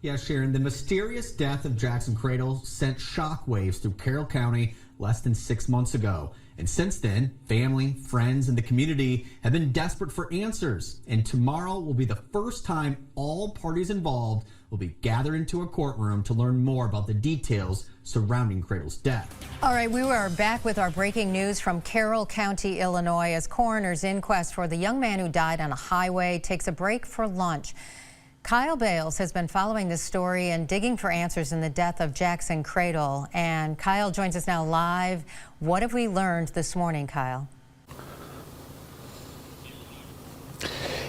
Yeah, Sharon, the mysterious death of Jackson Kradle sent shockwaves through Carroll County less than 6 months ago. And since then, family, friends, and the community have been desperate for answers. And tomorrow will be the first time all parties involved will be gathered into a courtroom to learn more about the details surrounding Kradle's death. All right, we are back with our breaking news from Carroll County, Illinois, as coroner's inquest for the young man who died on a highway takes a break for lunch. Kyle Bales has been following this story and digging for answers in the death of Jackson Kradle. And Kyle joins us now live. What have we learned this morning, Kyle?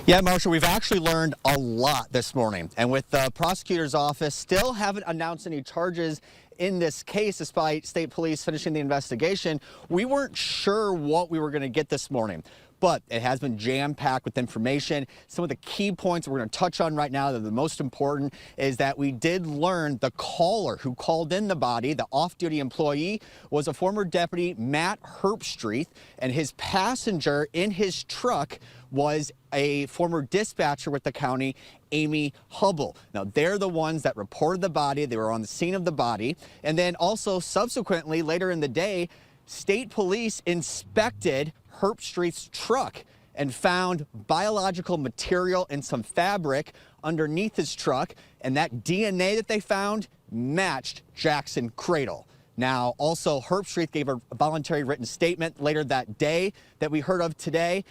Yeah, Marcia, we've actually learned a lot this morning. And with the prosecutor's office still haven't announced any charges in this case, despite state police finishing the investigation, we weren't sure what we were going to get this morning. But it has been jam-packed with information. Some of the key points we're going to touch on right now that are the most important is that we did learn the caller who called in the body, the off-duty employee, was a former deputy, Matt Herbstreet, and his passenger in his truck was a former dispatcher with the county, Amy Hubble. Now, they're the ones that reported the body. They were on the scene of the body. And then also subsequently, later in the day, state police inspected Herbstreet's truck and found biological material and some fabric underneath his truck, and that DNA that they found matched Jackson Kradle. Now, also, Herbstreet gave a voluntary written statement later that day that we heard of today,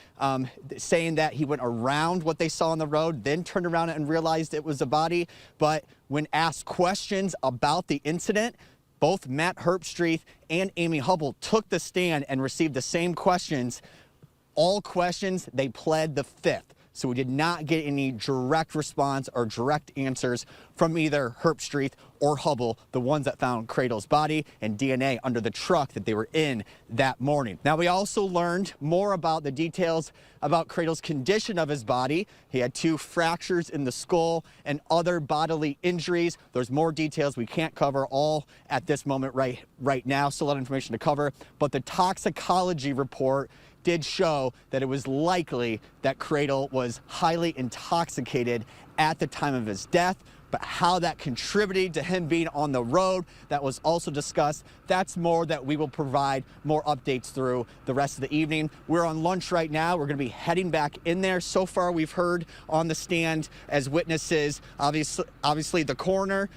saying that he went around what they saw on the road, then turned around and realized it was a body. But when asked questions about the incident, both Matt Herbstreet and Amy Hubble took the stand and received the same questions. All questions, they pled the fifth. So we did not get any direct response or direct answers from either Herbstreet or Hubble, the ones that found Kradle's body and DNA under the truck that they were in that morning. Now, we also learned more about the details about Kradle's condition of his body. He had 2 fractures in the skull and other bodily injuries. There's more details we can't cover all at this moment right now. Still a lot of information to cover, but the toxicology report did show that it was likely that Kradle was highly intoxicated at the time of his death. But how that contributed to him being on the road, that was also discussed. That's more that we will provide more updates through the rest of the evening. We're on lunch right now. We're going to be heading back in there. So far, we've heard on the stand as witnesses, obviously the coroner,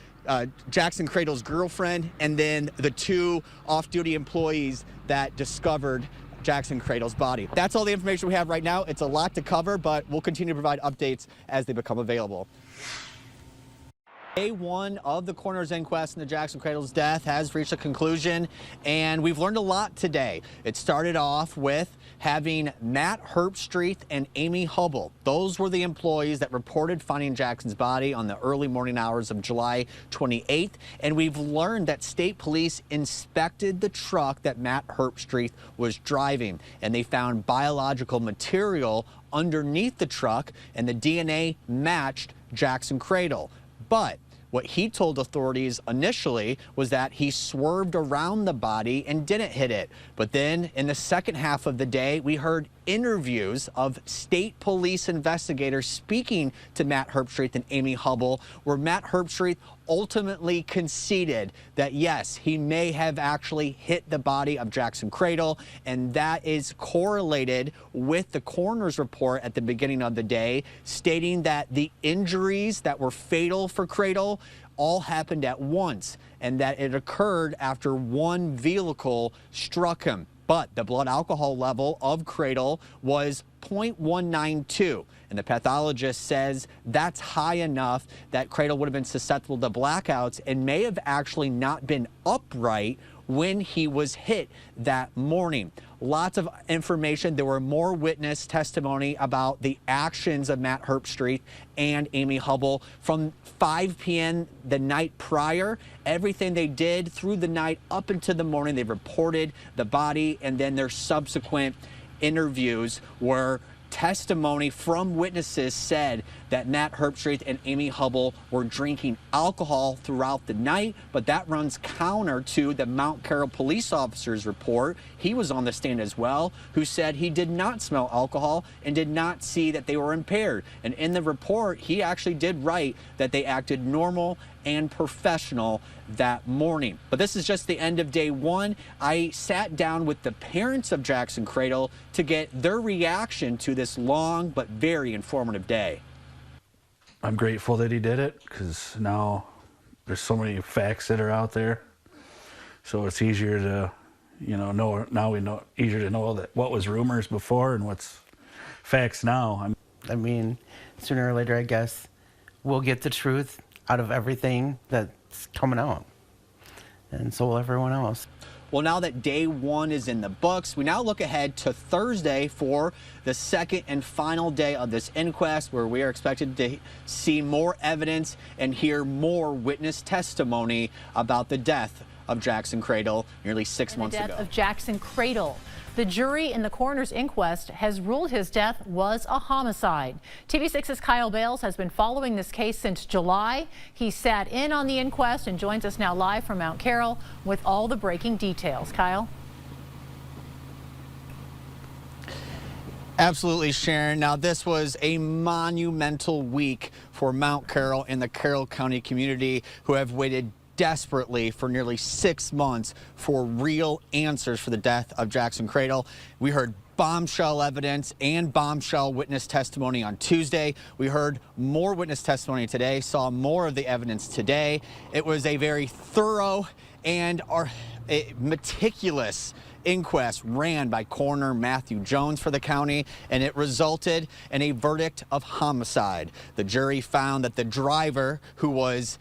Jackson Kradle's girlfriend, and then the 2 off-duty employees that discovered Jackson Kradle's body. That's all the information we have right now. It's a lot to cover, but we'll continue to provide updates as they become available. Day 1 of the coroner's inquest into Jackson Kradle's death has reached a conclusion, and we've learned a lot today. It started off with having Matt Herbstreet and Amy Hubble. Those were the employees that reported finding Jackson's body on the early morning hours of July 28th, and we've learned that state police inspected the truck that Matt Herbstreet was driving, and they found biological material underneath the truck, and the DNA matched Jackson Kradle. But what he told authorities initially was that he swerved around the body and didn't hit it. But then in the second half of the day, we heard interviews of state police investigators speaking to Matt Herbstreet and Amy Hubble, where Matt Herbstreet ultimately conceded that, yes, he may have actually hit the body of Jackson Kradle, and that is correlated with the coroner's report at the beginning of the day, stating that the injuries that were fatal for Kradle all happened at once, and that it occurred after one vehicle struck him. But the blood alcohol level of Kradle was 0.192, and the pathologist says that's high enough that Kradle would have been susceptible to blackouts and may have actually not been upright when he was hit that morning. Lots of information. There were more witness testimony about the actions of Matt Herbstreet and Amy Hubble from 5 p.m. the night prior. Everything they did through the night up into the morning, they reported the body, and then their subsequent interviews were testimony from witnesses said that Matt Herbstreit and Amy Hubble were drinking alcohol throughout the night, but that runs counter to the Mount Carroll police officer's report. He was on the stand as well, who said he did not smell alcohol and did not see that they were impaired. And in the report, he actually did write that they acted normal and professional that morning. But this is just the end of day one. I sat down with the parents of Jackson Kradle to get their reaction to this long but very informative day. I'm grateful that he did it, because now there's so many facts that are out there. So it's easier to, now we know, easier to know that what was rumors before and what's facts now. I mean, sooner or later, I guess, we'll get the truth out of everything that's coming out. And so will everyone else. Well, now that day one is in the books, we now look ahead to Thursday for the second and final day of this inquest, where we are expected to see more evidence and hear more witness testimony about the death of Jackson Kradle nearly 6 months ago. The death of Jackson Kradle. The jury in the coroner's inquest has ruled his death was a homicide. TV6's Kyle Bales has been following this case since July. He sat in on the inquest and joins us now live from Mount Carroll with all the breaking details. Kyle? Absolutely, Sharon. Now, this was a monumental week for Mount Carroll and the Carroll County community, who have waited desperately for nearly 6 months for real answers for the death of Jackson Kradle. We heard bombshell evidence and bombshell witness testimony on Tuesday. We heard more witness testimony today, saw more of the evidence today. It was a very thorough and meticulous inquest ran by Coroner Matthew Jones for the county, and it resulted in a verdict of homicide. The jury found that the driver, who is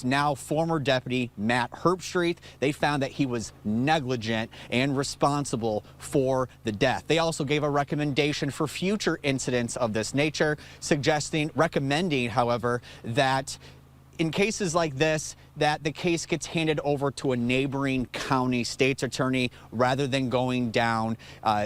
now former Deputy Matt Herbstreit, they found that he was negligent and responsible for the death. They also gave a recommendation for future incidents of this nature, recommending, however, that in cases like this, that the case gets handed over to a neighboring county state's attorney rather than going down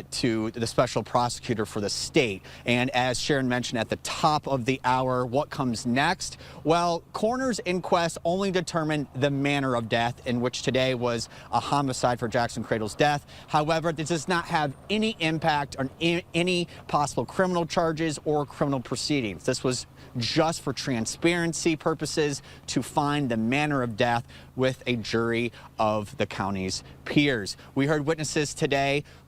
to the special prosecutor for the state. And as Sharon mentioned at the top of the hour, what comes next? Well, coroner's inquest only determined the manner of death, in which today was a homicide for Jackson Kradle's death. However, this does not have any impact on any possible criminal charges or criminal proceedings. This was just for transparency purposes, to find the manner of death with a jury of the county's peers. We heard witnesses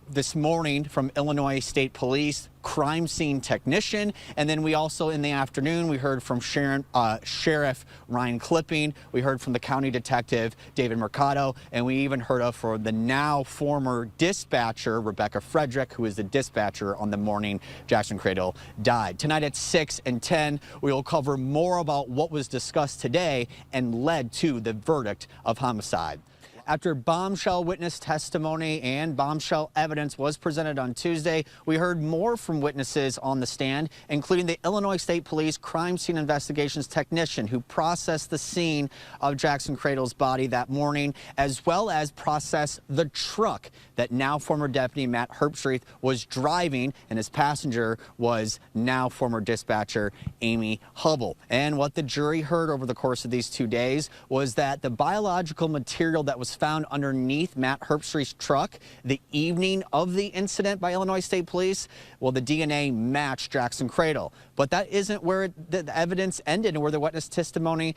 this morning from Illinois State Police, crime scene technician, and then we also in the afternoon we heard from Sheriff Ryan Clipping, we heard from the county detective David Mercado, and we even heard for the now former dispatcher Rebecca Frederick, who is the dispatcher on the morning Jackson Kradle died. Tonight at 6 and 10, we will cover more about what was discussed today and led to the verdict of homicide. After bombshell witness testimony and bombshell evidence was presented on Tuesday, we heard more from witnesses on the stand, including the Illinois State Police crime scene investigations technician who processed the scene of Jackson Kradle's body that morning, as well as processed the truck that now former Deputy Matt Herbstreit was driving, and his passenger was now former dispatcher Amy Hubble. And what the jury heard over the course of these 2 days was that the biological material that was found underneath Matt Herbstreit's truck the evening of the incident by Illinois State Police, well, the DNA matched Jackson Kradle. But that isn't where the evidence ended and where the witness testimony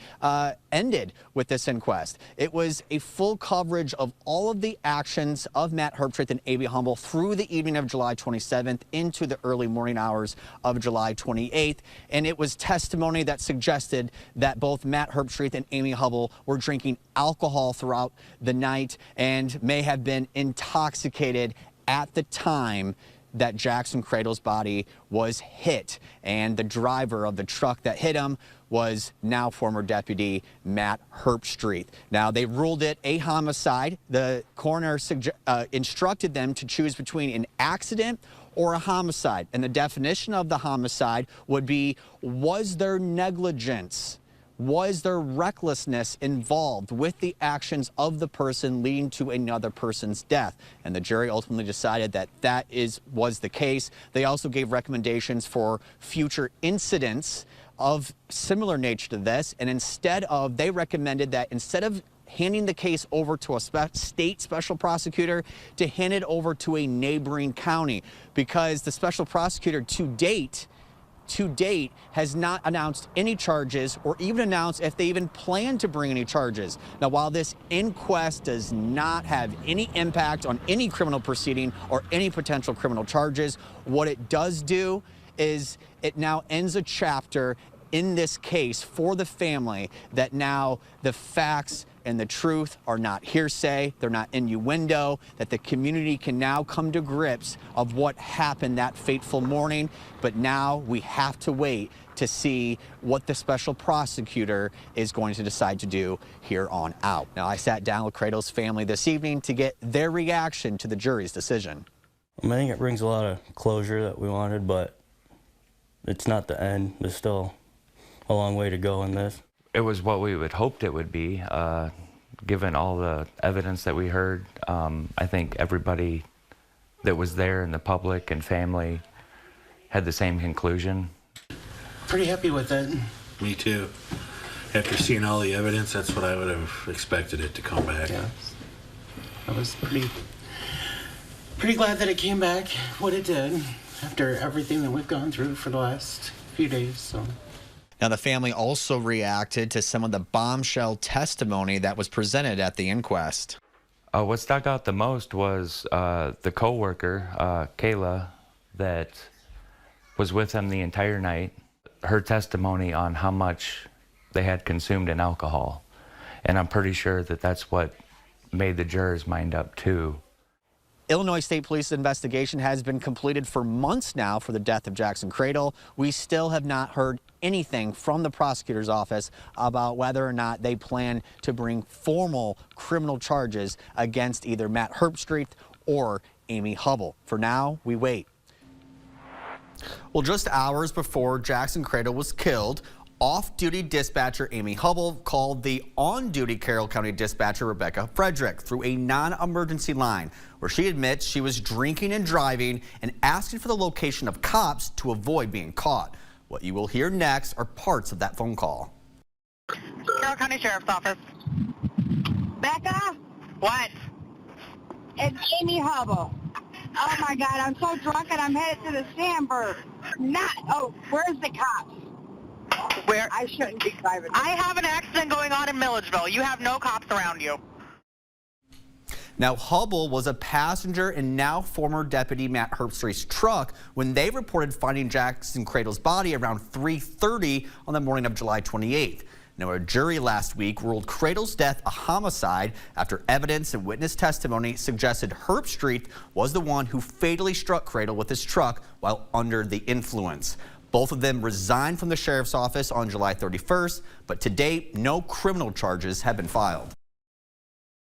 ended with this inquest. It was a full coverage of all of the actions of Matt Herbstreit and Amy Hubble through the evening of July 27th into the early morning hours of July 28th. And it was testimony that suggested that both Matt Herbstreit and Amy Hubble were drinking alcohol throughout the night and may have been intoxicated at the time that Jackson Kradle's body was hit. And the driver of the truck that hit him was now former Deputy Matt Herbstreit. Now, they ruled it a homicide. The coroner instructed them to choose between an accident or a homicide. And the definition of the homicide would be, was there negligence? Was there recklessness involved with the actions of the person leading to another person's death? And the jury ultimately decided that was the case. They also gave recommendations for future incidents of similar nature to this, and they recommended that instead of handing the case over to a state special prosecutor, to hand it over to a neighboring county, because the special prosecutor to date has not announced any charges or even announced if they even plan to bring any charges. Now, while this inquest does not have any impact on any criminal proceeding or any potential criminal charges, what it does do is it now ends a chapter in this case for the family, that now the facts and the truth are not hearsay, they're not innuendo, that the community can now come to grips of what happened that fateful morning. But now we have to wait to see what the special prosecutor is going to decide to do here on out. Now, I sat down with Kradle's family this evening to get their reaction to the jury's decision. I think it brings a lot of closure that we wanted, but it's not the end. There's still a long way to go in this. It was what we would hoped it would be, given all the evidence that we heard. I think everybody that was there in the public and family had the same conclusion. Pretty happy with it. Me too. After seeing all the evidence, that's what I would have expected it to come back. Yeah. I was pretty glad that it came back what it did after everything that we've gone through for the last few days. So. Now, the family also reacted to some of the bombshell testimony that was presented at the inquest. What stuck out the most was the co-worker, Kayla, that was with him the entire night. Her testimony on how much they had consumed in alcohol. And I'm pretty sure that that's what made the jurors' mind up, too. Illinois State Police's investigation has been completed for months now for the death of Jackson Kradle. We still have not heard anything from the prosecutor's office about whether or not they plan to bring formal criminal charges against either Matt Herbstreit or Amy Hubble. For now, we wait. Well, just hours before Jackson Kradle was killed, off-duty dispatcher Amy Hubble called the on-duty Carroll County dispatcher Rebecca Frederick through a non-emergency line where she admits she was drinking and driving and asking for the location of cops to avoid being caught. What you will hear next are parts of that phone call. Carroll County Sheriff's Office. Becca? What? It's Amy Hubble. Oh my God, I'm so drunk and I'm headed to the Sandburg. Where's the cops? Where? I shouldn't be driving. I have an accident going on in Milledgeville. You have no cops around you. Now, Hubble was a passenger in now former Deputy Matt Herbstreit's truck when they reported finding Jackson Kradle's body around 3:30 on the morning of July 28th. Now, a jury last week ruled Kradle's death a homicide after evidence and witness testimony suggested Herbstreit was the one who fatally struck Kradle with his truck while under the influence. Both of them resigned from the sheriff's office on July 31st, but to date, no criminal charges have been filed.